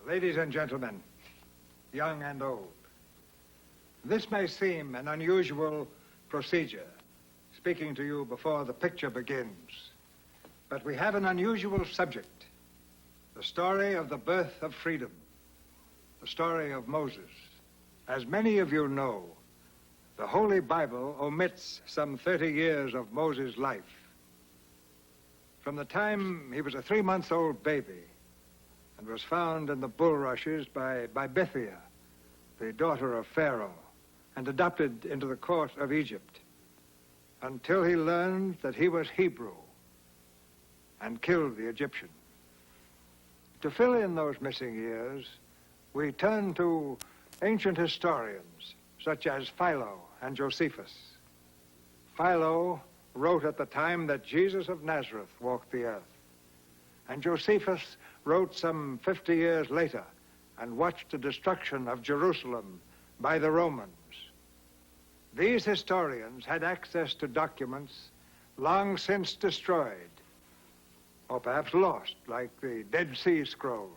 Ladies and gentlemen, young and old, this may seem an unusual procedure, speaking to you before the picture begins, but we have an unusual subject, the story of the birth of freedom, the story of Moses. As many of you know, the Holy Bible omits some 30 years of Moses' life. From the time he was a 3-month-old baby and was found in the bulrushes by Bithia, the daughter of Pharaoh, and adopted into the court of Egypt, until he learned that he was Hebrew and killed the Egyptian. To fill in those missing years, we turn to ancient historians such as Philo and Josephus. Philo wrote at the time that Jesus of Nazareth walked the earth, and Josephus wrote some 50 years later and watched the destruction of Jerusalem by the Romans. These historians had access to documents long since destroyed, or perhaps lost, like the Dead Sea Scrolls.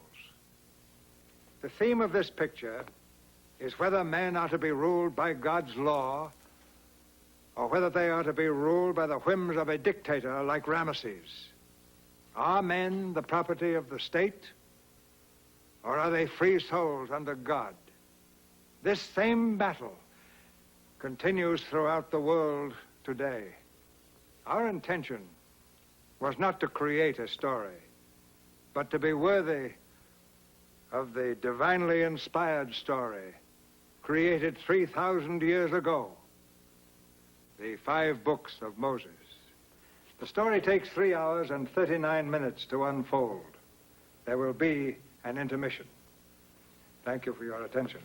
The theme of this picture is whether men are to be ruled by God's law or whether they are to be ruled by the whims of a dictator like Ramesses. Are men the property of the state, or are they free souls under God? This same battle continues throughout the world today. Our intention was not to create a story, but to be worthy of the divinely inspired story created 3,000 years ago, the 5 books of Moses. The story takes 3 hours and 39 minutes to unfold. There will be an intermission. Thank you for your attention.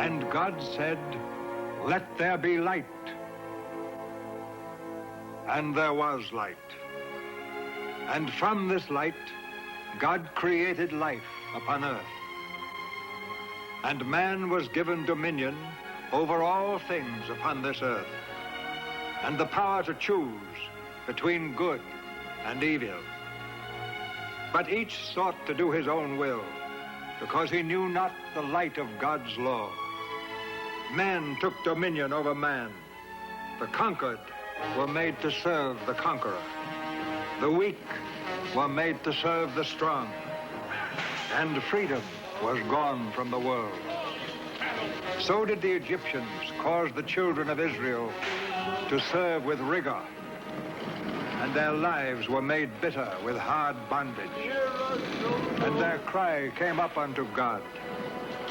And God said, "Let there be light." And there was light. And from this light, God created life upon earth. And man was given dominion over all things upon this earth, and the power to choose between good and evil. But each sought to do his own will, because he knew not the light of God's law. Man took dominion over man. The conquered were made to serve the conqueror. The weak were made to serve the strong. And freedom was gone from the world. So did the Egyptians cause the children of Israel to serve with rigor, and their lives were made bitter with hard bondage. And their cry came up unto God,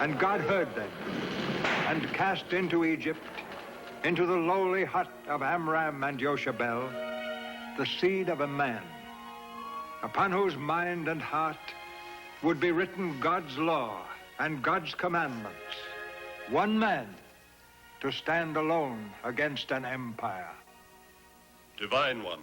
and God heard them, and cast into Egypt, into the lowly hut of Amram and Jochebed, the seed of a man, upon whose mind and heart would be written God's law and God's commandments. One man to stand alone against an empire. Divine One,